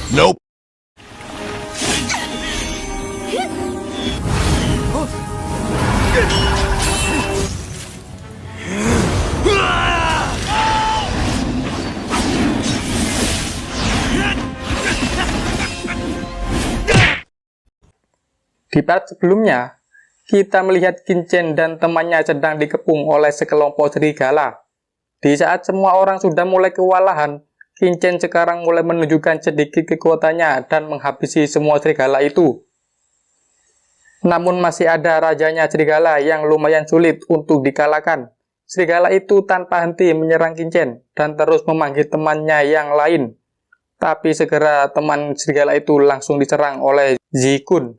Nope. Di part sebelumnya, kita melihat Qin dan temannya sedang dikepung oleh sekelompok serigala. Di saat semua orang sudah mulai kewalahan, Qin sekarang mulai menunjukkan sedikit kekuatannya dan menghabisi semua serigala itu. Namun masih ada rajanya serigala yang lumayan sulit untuk dikalahkan. Serigala itu tanpa henti menyerang Qin dan terus memanggil temannya yang lain. Tapi segera teman serigala itu langsung diserang oleh Zi Kun.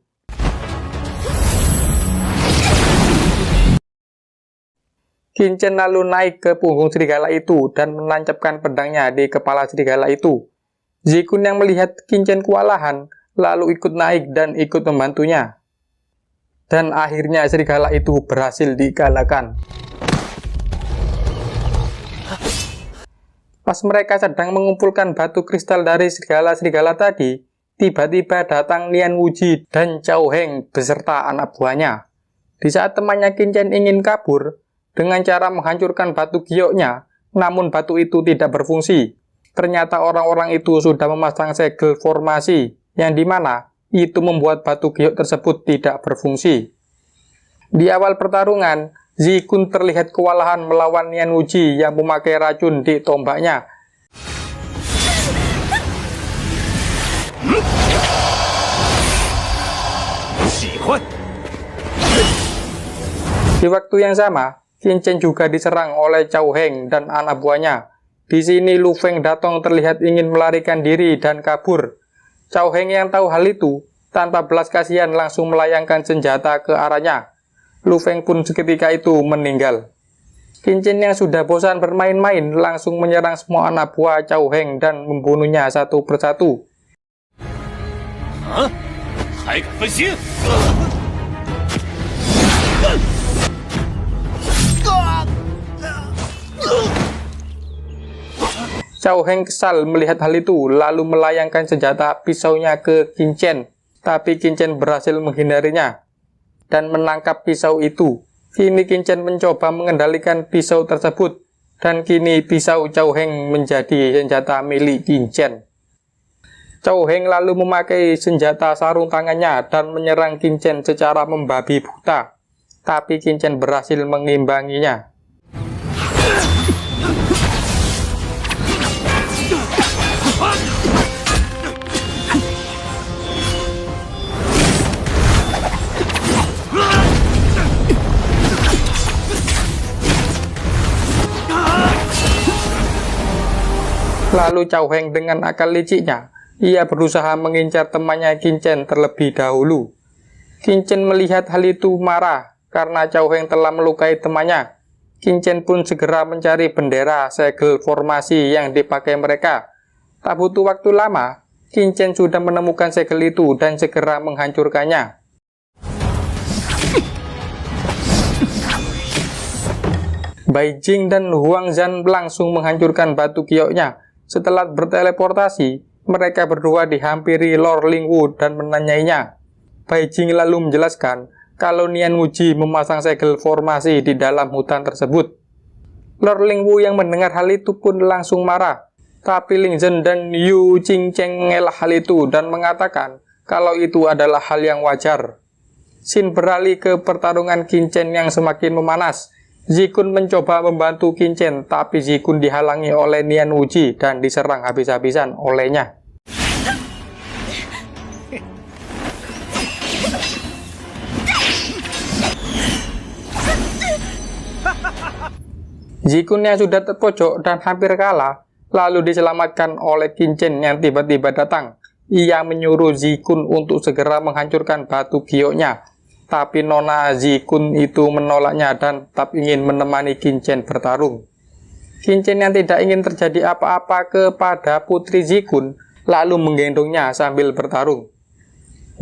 Qin lalu naik ke punggung serigala itu dan menancapkan pedangnya di kepala serigala itu. Zi Kun yang melihat Qin kewalahan, lalu ikut naik dan ikut membantunya. Dan akhirnya serigala itu berhasil dikalahkan. Pas mereka sedang mengumpulkan batu kristal dari serigala-serigala tadi, tiba-tiba datang Nian Wuji dan Cao Heng beserta anak buahnya. Di saat temannya Qin ingin kabur, dengan cara menghancurkan batu gioknya, namun batu itu tidak berfungsi. Ternyata orang-orang itu sudah memasang segel formasi, yang dimana itu membuat batu giok tersebut tidak berfungsi. Di awal pertarungan, Zi Kun terlihat kewalahan melawan Nian Wuji yang memakai racun di tombaknya. Di waktu yang sama, Qin juga diserang oleh Cao Heng dan anak buahnya. Di sini Lu Feng datang terlihat ingin melarikan diri dan kabur. Cao Heng yang tahu hal itu, tanpa belas kasihan langsung melayangkan senjata ke arahnya. Lu Feng pun seketika itu meninggal. Qin yang sudah bosan bermain-main langsung menyerang semua anak buah Cao Heng dan membunuhnya satu persatu. Cao Heng kesal melihat hal itu, lalu melayangkan senjata pisaunya ke Qin tapi Qin berhasil menghindarinya dan menangkap pisau itu. Kini Qin mencoba mengendalikan pisau tersebut, dan kini pisau Cao Heng menjadi senjata milik Qin. Cao Heng lalu memakai senjata sarung tangannya dan menyerang Qin secara membabi buta, tapi Qin berhasil mengimbanginya. Lalu Cao Heng dengan akal liciknya, ia berusaha mengincar temannya Qin terlebih dahulu. Qin melihat hal itu marah karena Cao Heng telah melukai temannya. Qin pun segera mencari bendera segel formasi yang dipakai mereka. Tak butuh waktu lama, Qin sudah menemukan segel itu dan segera menghancurkannya. Bai Jing dan Huang Zhan langsung menghancurkan batu gioknya. Setelah berteleportasi, mereka berdua dihampiri Lord Lingwu dan menanyainya. Bai Jing lalu menjelaskan kalau Nian Wuji memasang segel formasi di dalam hutan tersebut. Lord Lingwu yang mendengar hal itu pun langsung marah. Tapi Ling Zhen dan Yu Qingcheng mengelak hal itu dan mengatakan kalau itu adalah hal yang wajar. Xin beralih ke pertarungan Qin yang semakin memanas. Zi Kun mencoba membantu Qin tapi Zi Kun dihalangi oleh Nian Wuji dan diserang habis-habisan olehnya. Zi Kun yang sudah terpojok dan hampir kalah, lalu diselamatkan oleh Qin yang tiba-tiba datang. Ia menyuruh Zi Kun untuk segera menghancurkan batu gioknya. Tapi Nona Zi Kun itu menolaknya dan tetap ingin menemani Qin bertarung. Qin yang tidak ingin terjadi apa-apa kepada putri Zi Kun, lalu menggendongnya sambil bertarung.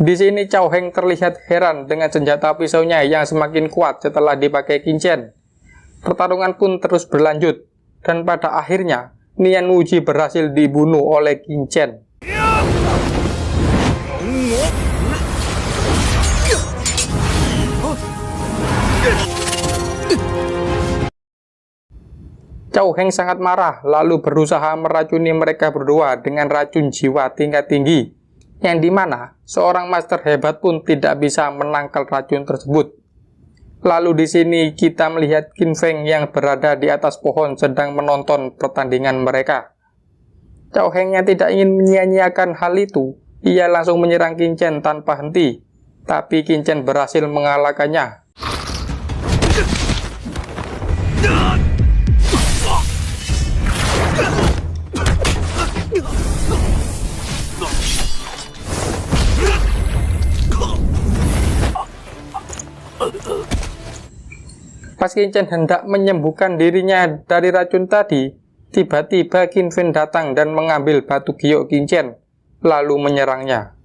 Di sini Cao Heng terlihat heran dengan senjata pisaunya yang semakin kuat setelah dipakai Qin. Pertarungan pun terus berlanjut, dan pada akhirnya Nian Wuji berhasil dibunuh oleh Qin. Cao Heng sangat marah, lalu berusaha meracuni mereka berdua dengan racun jiwa tingkat tinggi, yang dimana seorang master hebat pun tidak bisa menangkal racun tersebut. Lalu di sini kita melihat Qin Feng yang berada di atas pohon sedang menonton pertandingan mereka. Cao Heng yang tidak ingin menyia-nyiakan hal itu, ia langsung menyerang Qin Chen tanpa henti, tapi Qin Chen berhasil mengalahkannya. Pas Qin Chen hendak menyembuhkan dirinya dari racun tadi, tiba-tiba Qin Feng datang dan mengambil batu giok Qin Chen, lalu menyerangnya.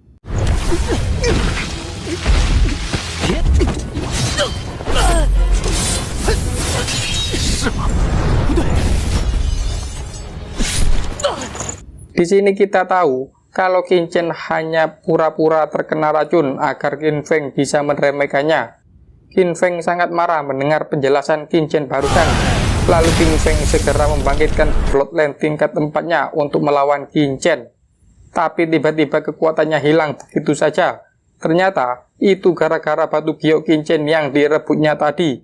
Di sini kita tahu kalau Qin Chen hanya pura-pura terkena racun agar Qin Feng bisa meremehkannya. Qin Feng sangat marah mendengar penjelasan Qin Chen barusan. Lalu Qin Feng segera membangkitkan Bloodline tingkat 4-nya untuk melawan Qin Chen. Tapi tiba-tiba kekuatannya hilang begitu saja. Ternyata itu gara-gara batu giok Qin Chen yang direbutnya tadi.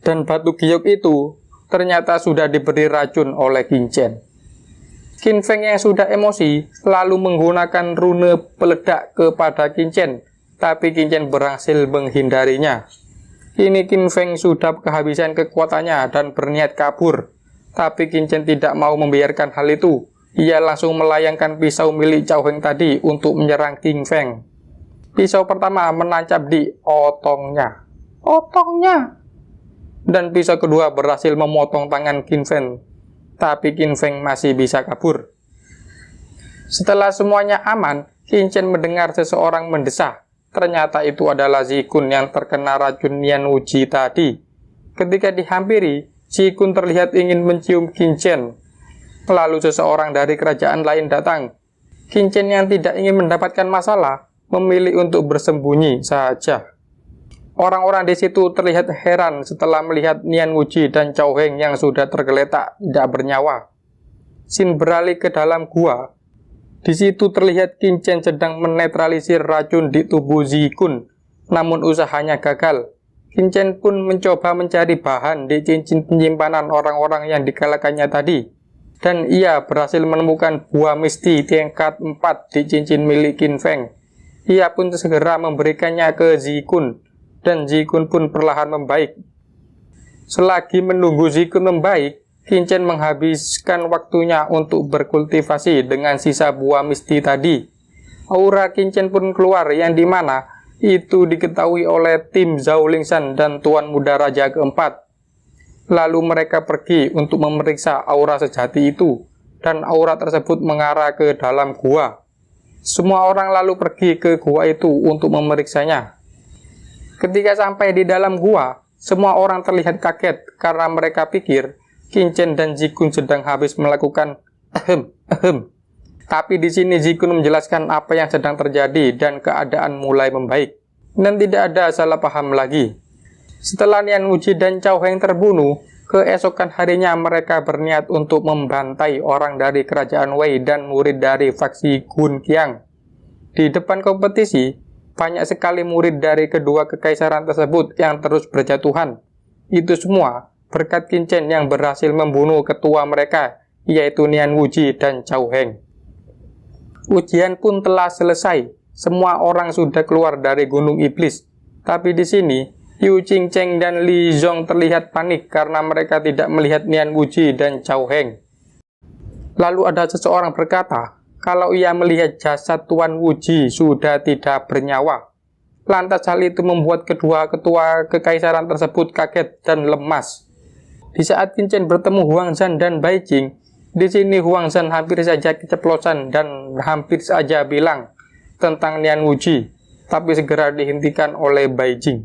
Dan batu giok itu ternyata sudah diberi racun oleh Qin Chen. Qin Feng yang sudah emosi lalu menggunakan rune peledak kepada Qin Chen. Tapi Qin Chen berhasil menghindarinya. Kini Qin Feng sudah kehabisan kekuatannya dan berniat kabur. Tapi Qin Chen tidak mau membiarkan hal itu. Ia langsung melayangkan pisau milik Cao Heng tadi untuk menyerang Qin Feng. Pisau pertama menancap di otongnya. Dan pisau kedua berhasil memotong tangan Qin Feng. Tapi Qin Feng masih bisa kabur. Setelah semuanya aman, Qin Chen mendengar seseorang mendesah. Ternyata itu adalah Zi Kun yang terkena racun Nian Wuji tadi. Ketika dihampiri, Zi Kun terlihat ingin mencium Qin Chen. Lalu seseorang dari kerajaan lain datang. Qin Chen yang tidak ingin mendapatkan masalah, memilih untuk bersembunyi saja. Orang-orang di situ terlihat heran setelah melihat Nian Wuji dan Cao Heng yang sudah tergeletak tidak bernyawa. Sin beralih ke dalam gua. Di situ terlihat Qin Chen sedang menetralisir racun di tubuh Zi Kun, namun usahanya gagal. Qin Chen pun mencoba mencari bahan di cincin penyimpanan orang-orang yang dikalahkannya tadi, dan ia berhasil menemukan buah misti tingkat 4 di cincin milik Qin Feng. Ia pun segera memberikannya ke Zi Kun, dan Zi Kun pun perlahan membaik. Selagi menunggu Zi Kun membaik, Qin Chen menghabiskan waktunya untuk berkultivasi dengan sisa buah misti tadi. Aura Qin Chen pun keluar yang dimana itu diketahui oleh tim Zhao Lingshan dan Tuan Muda Raja keempat. Lalu mereka pergi untuk memeriksa aura sejati itu, dan aura tersebut mengarah ke dalam gua. Semua orang lalu pergi ke gua itu untuk memeriksanya. Ketika sampai di dalam gua, semua orang terlihat kaget karena mereka pikir Qin Chen dan Zi Kun sedang habis melakukan ahem. Tapi di sini Zi Kun menjelaskan apa yang sedang terjadi dan keadaan mulai membaik. Dan tidak ada salah paham lagi. Setelah Nian Wuji dan Cao Heng terbunuh, keesokan harinya mereka berniat untuk membantai orang dari kerajaan Wei dan murid dari faksi Gun Qiang. Di depan kompetisi, banyak sekali murid dari kedua kekaisaran tersebut yang terus berjatuhan. Itu semua berkat Qin Chen yang berhasil membunuh ketua mereka, yaitu Nian Wuji dan Cao Heng. Ujian pun telah selesai. Semua orang sudah keluar dari Gunung Iblis. Tapi di sini, Yu Qingcheng dan Li Zhong terlihat panik karena mereka tidak melihat Nian Wuji dan Cao Heng. Lalu ada seseorang berkata, kalau ia melihat jasad Tuan Wuji sudah tidak bernyawa. Lantas hal itu membuat kedua ketua kekaisaran tersebut kaget dan lemas. Di saat Qin Chen bertemu Huang Zhan dan Bai Jing, di sini Huang Zhan hampir saja keceplosan dan hampir saja bilang tentang Nian Wuji, tapi segera dihentikan oleh Bai Jing.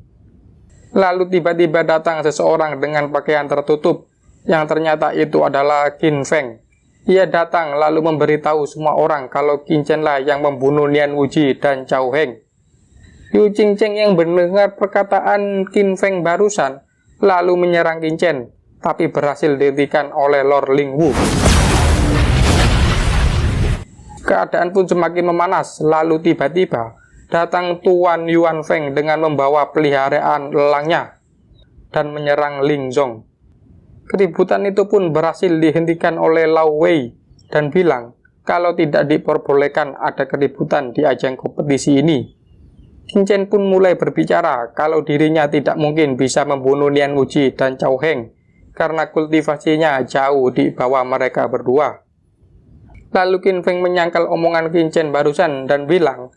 Lalu tiba-tiba datang seseorang dengan pakaian tertutup, yang ternyata itu adalah Qin Feng. Ia datang lalu memberitahu semua orang kalau Qin Chen lah yang membunuh Nian Wuji dan Cao Heng. Yu Qingcheng yang mendengar perkataan Qin Feng barusan lalu menyerang Qin Chen, tapi berhasil dihentikan oleh Lord Lingwu. Keadaan pun semakin memanas, lalu tiba-tiba datang Tuan Yuan Feng dengan membawa peliharaan elangnya dan menyerang Ling Zong. Keributan itu pun berhasil dihentikan oleh Lau Wei dan bilang kalau tidak diperbolehkan ada keributan di ajang kompetisi ini. Qin Chen pun mulai berbicara kalau dirinya tidak mungkin bisa membunuh Nian Wuji dan Cao Heng karena kultivasinya jauh di bawah mereka berdua. Lalu Qin Feng menyangkal omongan Qin Chen barusan dan bilang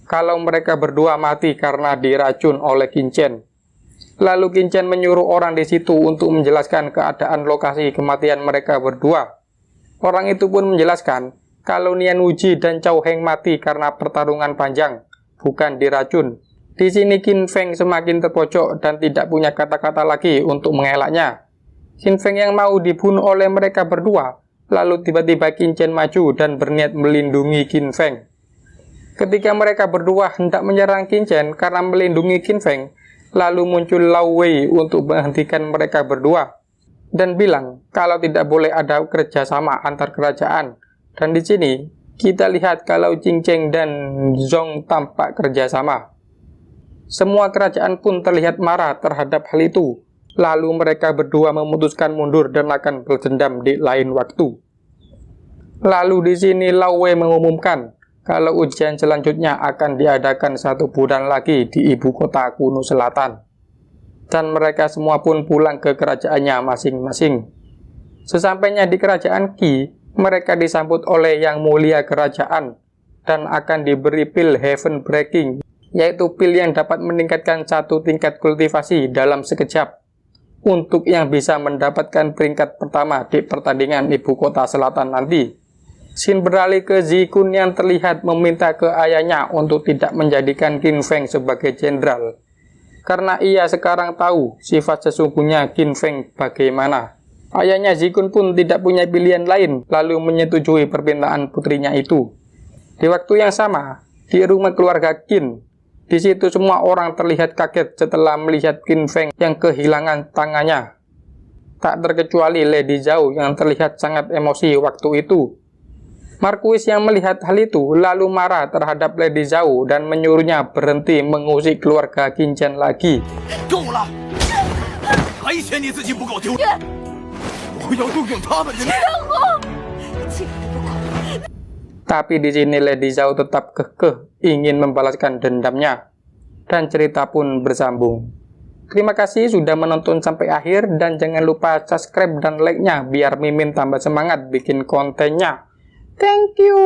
kalau mereka berdua mati karena diracun oleh Qin Chen. Lalu Qin Chen menyuruh orang di situ untuk menjelaskan keadaan lokasi kematian mereka berdua. Orang itu pun menjelaskan kalau Nian Wuji dan Cao Heng mati karena pertarungan panjang, bukan diracun. Di sini Qin Feng semakin terpojok dan tidak punya kata-kata lagi untuk mengelaknya. Qin Feng yang mau dibunuh oleh mereka berdua, lalu tiba-tiba Qin Chen maju dan berniat melindungi Qin Feng. Ketika mereka berdua hendak menyerang Qin Chen karena melindungi Qin Feng, lalu muncul Lau Wei untuk menghentikan mereka berdua dan bilang kalau tidak boleh ada kerjasama antar kerajaan. Dan di sini kita lihat kalau Qin Chen dan Zhong tampak kerjasama. Semua kerajaan pun terlihat marah terhadap hal itu. Lalu mereka berdua memutuskan mundur dan akan berdendam di lain waktu. Lalu di sini Lau Wei mengumumkan kalau ujian selanjutnya akan diadakan 1 bulan lagi di ibu kota kuno selatan. Dan mereka semua pun pulang ke kerajaannya masing-masing. Sesampainya di kerajaan Qi, mereka disambut oleh yang mulia kerajaan dan akan diberi pil Heaven Breaking, yaitu pil yang dapat meningkatkan 1 tingkat kultivasi dalam sekejap untuk yang bisa mendapatkan peringkat pertama di pertandingan ibu kota selatan nanti. Xin beralih ke Zikun yang terlihat meminta ke ayahnya untuk tidak menjadikan Qin Feng sebagai jenderal. Karena ia sekarang tahu sifat sesungguhnya Qin Feng bagaimana. Ayahnya Zikun pun tidak punya pilihan lain, lalu menyetujui permintaan putrinya itu. Di waktu yang sama, di rumah keluarga Qin, di situ semua orang terlihat kaget setelah melihat Qin Feng yang kehilangan tangannya. Tak terkecuali Lady Zhao yang terlihat sangat emosi waktu itu. Marquis yang melihat hal itu lalu marah terhadap Lady Zhao dan menyuruhnya berhenti mengusik keluarga Qin Chen lagi. Tapi di sini Lady Zhao tetap kekeh ingin membalaskan dendamnya dan cerita pun bersambung. Terima kasih sudah menonton sampai akhir dan jangan lupa subscribe dan like-nya biar Mimin tambah semangat bikin kontennya. Thank you.